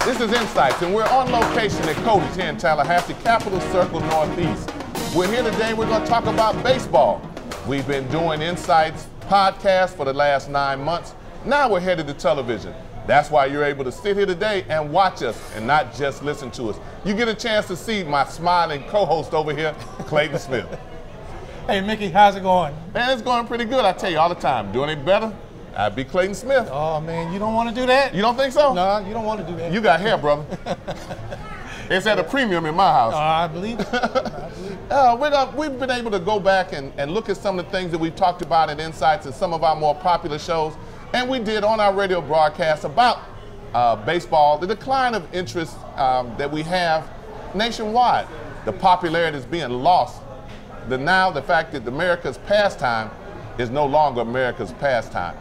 This is INSiiGHTS, and we're on location at Cody's here in Tallahassee, Capital Circle Northeast. We're here today, we're going to talk about baseball. We've been doing INSiiGHTS podcast for the last 9 months. Now we're headed to television. That's why you're able to sit here today and watch us and not just listen to us. You get a chance to see my smiling co-host over here, Clayton Smith. Hey, Mickey, how's it going? Man, it's going pretty good, I tell you all the time. Doing it better, I'd be Clayton Smith. Oh, man, you don't want to do that? You don't think so? No, you don't want to do that. You got hair, brother. It's at a premium in my house. I believe it. I believe it. We've been able to go back and look at some of the things that we've talked about in INSiiGHTS and some of our more popular shows. And we did on our radio broadcast about baseball, the decline of interest that we have nationwide. The popularity is being lost. The fact that America's pastime is no longer America's pastime.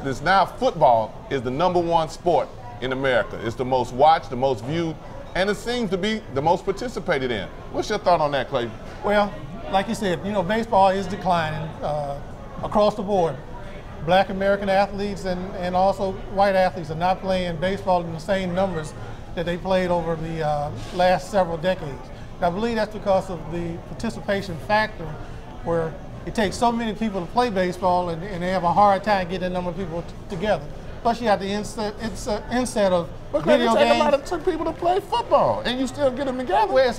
This now football is the #1 sport in America. It's the most watched, the most viewed, and it seems to be the most participated in. What's your thought on that, Clayton? Well, like you said, you know, baseball is declining across the board. Black American athletes and also white athletes are not playing baseball in the same numbers that they played over the last several decades. I believe that's because of the participation factor, where it takes so many people to play baseball and they have a hard time getting a number of people together. Plus you have the inset of video games. It took people to play football and you still get them together. Well,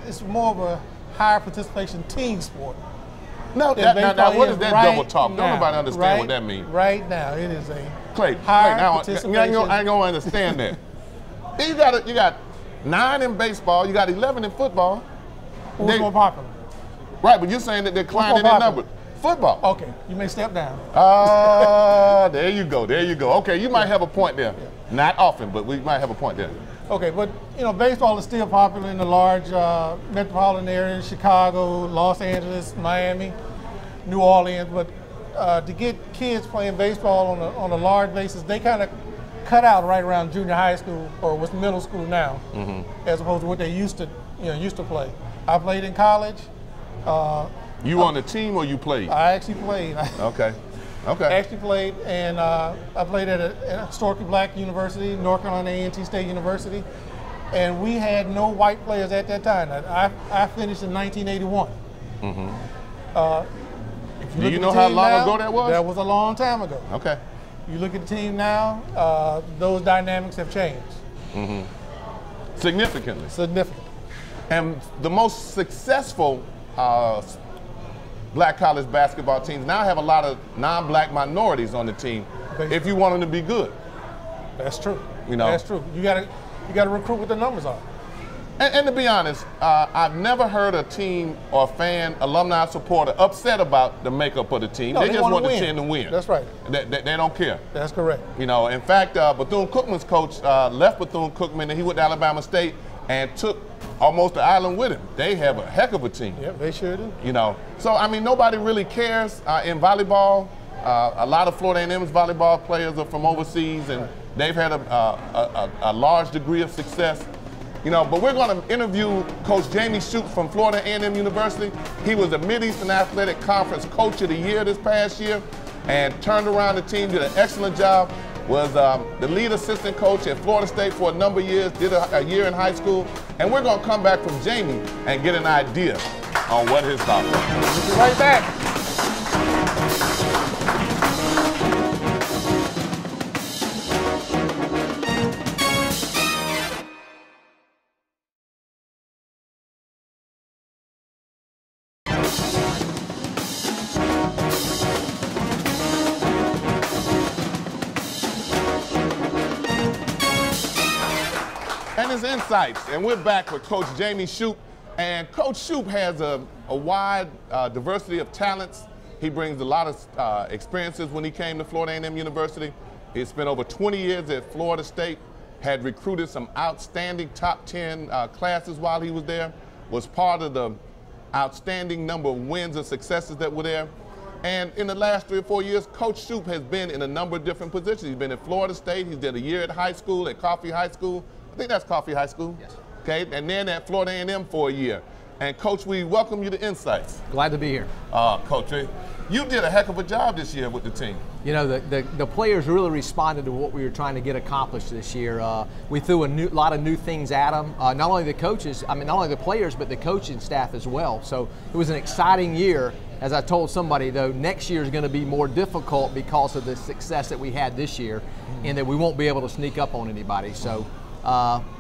it's more of a higher participation team sport. No, now what is that double talk? Don't nobody understand what that means. Right now, it is a higher participation. I ain't gonna understand that. You got 9 in baseball, you got 11 in football. Who's more popular? Right, but you're saying that they're declining in numbers. Football. Okay, you may step down. There you go, there you go. Okay, you might have a point there. Yeah. Not often, but we might have a point there. Okay, but you know, baseball is still popular in the large metropolitan areas, Chicago, Los Angeles, Miami, New Orleans, but to get kids playing baseball on a large basis, they kind of cut out right around junior high school or what's middle school now, as opposed to what they used to play. I played in college. You on the team or you played? I actually played. Okay. Okay. I actually played, and I played at a historically black university, North Carolina A&T State University, and we had no white players at that time. I finished in 1981. Do you know how long ago that was? That was a long time ago. Okay. You look at the team now, those dynamics have changed. Significantly. Significantly. And the most successful black college basketball teams now have a lot of non-black minorities on the team. If you want them to be good. That's true. You know, that's true. You gotta recruit what the numbers are. And to be honest, I've never heard a team or fan, alumni supporter upset about the makeup of the team. No, they just want the team to win. That's right. They don't care. That's correct. You know, in fact, Bethune-Cookman's coach left Bethune-Cookman and he went to Alabama State and took almost the island with him. They have a heck of a team. Yeah, they sure do. You know, so I mean, nobody really cares in volleyball. A lot of Florida A&M's volleyball players are from overseas, and they've had a large degree of success. You know, but we're going to interview Coach Jamey Shouppe from Florida A&M University. He was the Mid-Eastern Athletic Conference Coach of the Year this past year, and turned around the team, did an excellent job. Was the lead assistant coach at Florida State for a number of years, did a year in high school, and we're going to come back from Jamey and get an idea on what his thoughts are. We'll be right back. And it's INSiiGHTS, and we're back with Coach Jamey Shouppe. And Coach Shouppe has a wide diversity of talents. He brings a lot of experiences when he came to Florida A&M University. He spent over 20 years at Florida State, had recruited some outstanding top 10 classes while he was there, was part of the outstanding number of wins and successes that were there. And in the last 3 or 4 years, Coach Shouppe has been in a number of different positions. He's been at Florida State, he did a year at high school, at Coffee High School. I think that's Coffee High School. Yes. Okay, and then at Florida A&M for a year. And Coach, we welcome you to INSiiGHTS. Glad to be here. Coach, you did a heck of a job this year with the team. You know, the players really responded to what we were trying to get accomplished this year. We threw a lot of new things at them. Not only the coaches, not only the players, but the coaching staff as well. So it was an exciting year. As I told somebody, though, next year is going to be more difficult because of the success that we had this year, and that we won't be able to sneak up on anybody. So,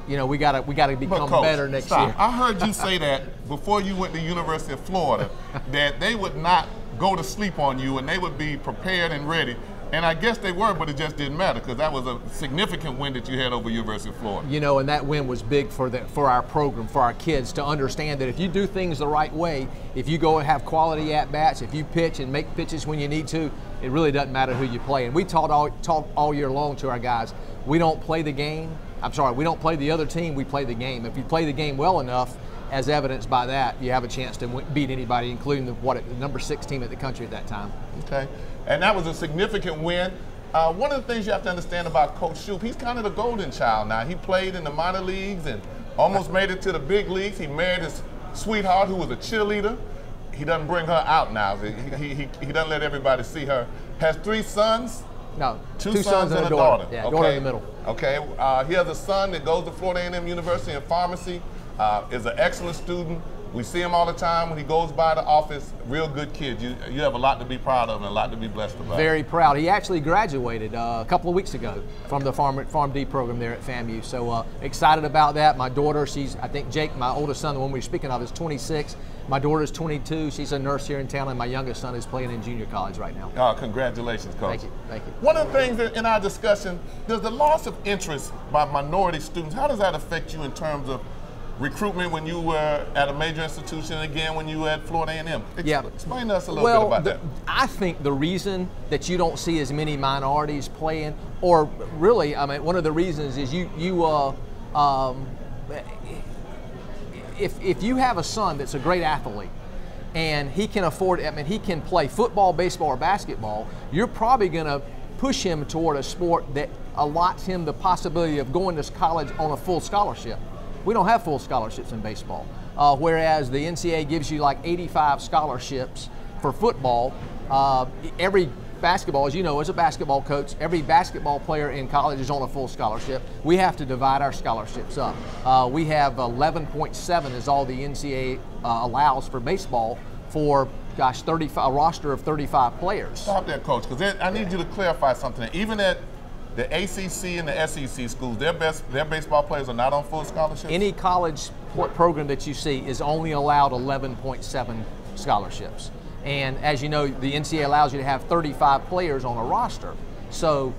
you know, we got to become Coach, better next year. I heard you say that before you went to the University of Florida, that they would not go to sleep on you and they would be prepared and ready. And I guess they were, but it just didn't matter because that was a significant win that you had over University of Florida. You know, and that win was big for our program, for our kids to understand that if you do things the right way, if you go and have quality at-bats, if you pitch and make pitches when you need to, it really doesn't matter who you play. And we taught all year long to our guys, we don't play the game. We don't play the other team, we play the game. If you play the game well enough, as evidenced by that, you have a chance to beat anybody, including the number 6 team in the country at that time. Okay, and that was a significant win. One of the things you have to understand about Coach Shouppe, he's kind of the golden child now. He played in the minor leagues and almost made it to the big leagues. He married his sweetheart who was a cheerleader. He doesn't bring her out now. He doesn't let everybody see her. Has 3 sons? No, two sons and a daughter. Yeah, okay. Daughter in the middle. Okay, he has a son that goes to Florida A&M University in pharmacy, is an excellent student. We see him all the time when he goes by the office. Real good kid. You have a lot to be proud of and a lot to be blessed about. Very proud. He actually graduated a couple of weeks ago from the PharmD program there at FAMU. So excited about that. My daughter, I think Jake, my oldest son, the one we were speaking of, is 26. My daughter's 22. She's a nurse here in town, and my youngest son is playing in junior college right now. Congratulations, Coach. Thank you. Thank you. One of the things in our discussion, does the loss of interest by minority students, how does that affect you in terms of recruitment when you were at a major institution, again when you were at Florida A&M? Explain to us a little bit about that. I think the reason that you don't see as many minorities playing, or really, one of the reasons is if you have a son that's a great athlete and he can afford, he can play football, baseball, or basketball, you're probably going to push him toward a sport that allots him the possibility of going to college on a full scholarship. We don't have full scholarships in baseball, whereas the NCAA gives you like 85 scholarships for football. Every basketball, as you know, as a basketball coach, every basketball player in college is on a full scholarship. We have to divide our scholarships up. We have 11.7 is all the NCAA allows for baseball for, gosh, a roster of 35 players. Stop that, Coach, because I need you to clarify something. Even at the ACC and the SEC schools, their baseball players are not on full scholarships? Any college program that you see is only allowed 11.7 scholarships. And as you know, the NCAA allows you to have 35 players on a roster. So,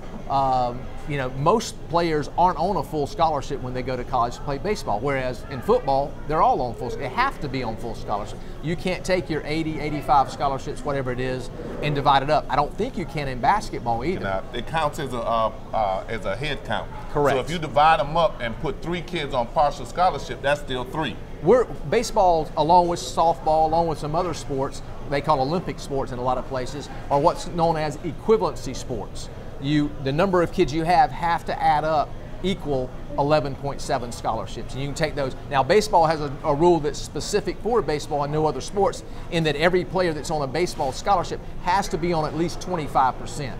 you know, most players aren't on a full scholarship when they go to college to play baseball, whereas in football, they're all on full, they have to be on full scholarship. You can't take your 80, 85 scholarships, whatever it is, and divide it up. I don't think you can in basketball either. Now, it counts as a head count. Correct. So if you divide them up and put 3 kids on partial scholarship, that's still 3. Baseball, along with softball, along with some other sports, they call Olympic sports in a lot of places, are what's known as equivalency sports. The number of kids you have to add up equal 11.7 scholarships, and you can take those. Now, baseball has a rule that's specific for baseball and no other sports, in that every player that's on a baseball scholarship has to be on at least 25%.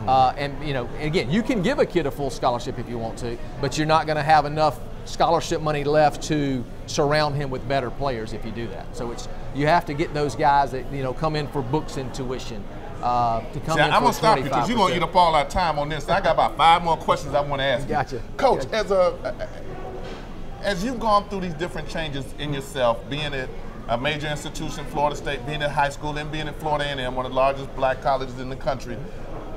And you know, again, you can give a kid a full scholarship if you want to, but you're not going to have enough scholarship money left to surround him with better players if you do that. So you have to get those guys that come in for books and tuition. I'm going to stop you because you're going to eat up all our time on this. I got about 5 more questions I want to ask you. Gotcha. Coach, as you've gone through these different changes in yourself, being at a major institution, Florida State, being at high school, and being at Florida A&M, one of the largest black colleges in the country,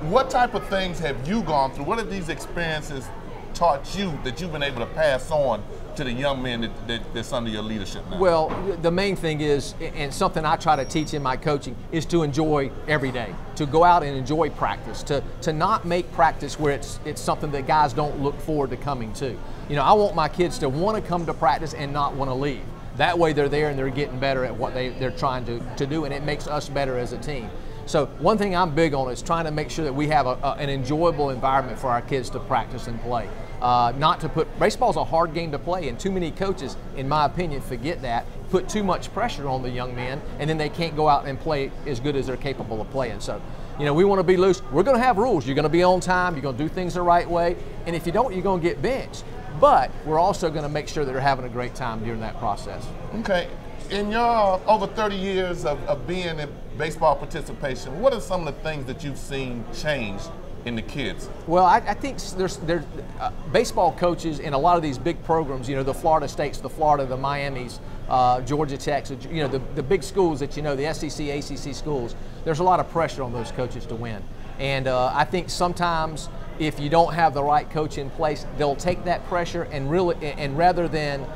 what type of things have you gone through? What have these experiences taught you that you've been able to pass on to the young men that's under your leadership now? Well, the main thing is, and something I try to teach in my coaching, is to enjoy every day, to go out and enjoy practice, to not make practice where it's something that guys don't look forward to coming to. You know, I want my kids to want to come to practice and not want to leave. That way they're there and they're getting better at what they're trying to do, and it makes us better as a team. So one thing I'm big on is trying to make sure that we have an enjoyable environment for our kids to practice and play. Not to put, baseball's a hard game to play, and too many coaches, in my opinion, forget that, put too much pressure on the young men, and then they can't go out and play as good as they're capable of playing. So, you know, we want to be loose. We're going to have rules. You're going to be on time. You're going to do things the right way. And if you don't, you're going to get benched. But we're also going to make sure that they're having a great time during that process. Okay. In your over 30 years of being in baseball participation, what are some of the things that you've seen change in the kids? Well, I think there's baseball coaches in a lot of these big programs, you know, the Florida States, the Florida, the Miamis, Georgia Tech, you know, the big schools that you know, the SEC, ACC schools, there's a lot of pressure on those coaches to win. And I think sometimes if you don't have the right coach in place, they'll take that pressure and rather than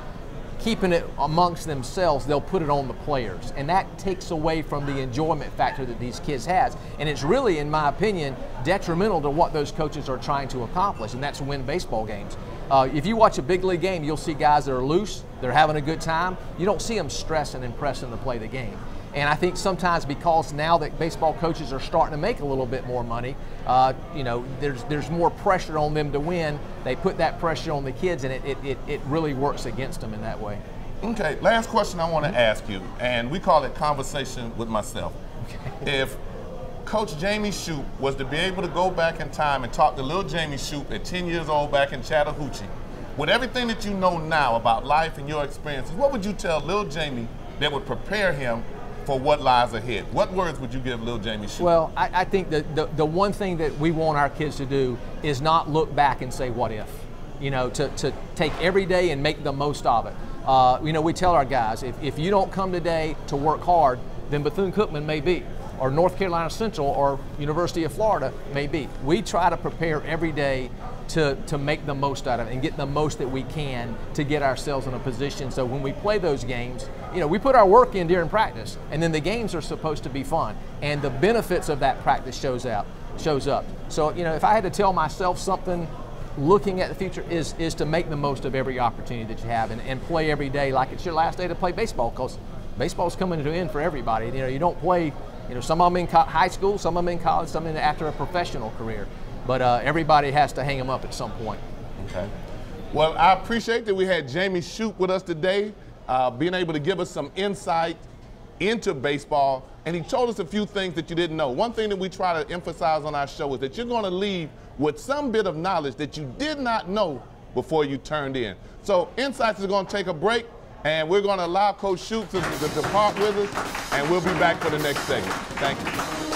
keeping it amongst themselves, they'll put it on the players. And that takes away from the enjoyment factor that these kids has. And it's really, in my opinion, detrimental to what those coaches are trying to accomplish, and that's win baseball games. If you watch a big league game, you'll see guys that are loose, they're having a good time. You don't see them stressing and pressing to play the game. And I think sometimes because now that baseball coaches are starting to make a little bit more money, you know, there's more pressure on them to win. They put that pressure on the kids, and it really works against them in that way. Okay, last question I want to ask you, and we call it conversation with myself. Okay. If Coach Jamey Shouppe was to be able to go back in time and talk to little Jamey Shouppe at 10 years old back in Chattahoochee, with everything that you know now about life and your experiences, what would you tell little Jamey that would prepare him for what lies ahead? What words would you give little Jamey Shouppe? Well, I think that the one thing that we want our kids to do is not look back and say, what if? You know, to take every day and make the most of it. You know, we tell our guys, if you don't come today to work hard, then Bethune-Cookman may be, or North Carolina Central, or University of Florida may be. We try to prepare every day to make the most out of it and get the most that we can to get ourselves in a position so when we play those games, you know, we put our work in during practice, and then the games are supposed to be fun, and the benefits of that practice shows up. So, you know, if I had to tell myself something looking at the future is to make the most of every opportunity that you have and play every day like it's your last day to play baseball, because baseball's coming to an end for everybody. You know, you don't play, you know, some of them in high school, some of them in college, some of them after a professional career. But everybody has to hang them up at some point. Okay. Well, I appreciate that we had Jamey Shouppe with us today, being able to give us some insight into baseball. And he told us a few things that you didn't know. One thing that we try to emphasize on our show is that you're going to leave with some bit of knowledge that you did not know before you turned in. So Insights is going to take a break, and we're going to allow Coach Shouppe to depart with us, and we'll be back for the next segment. Thank you.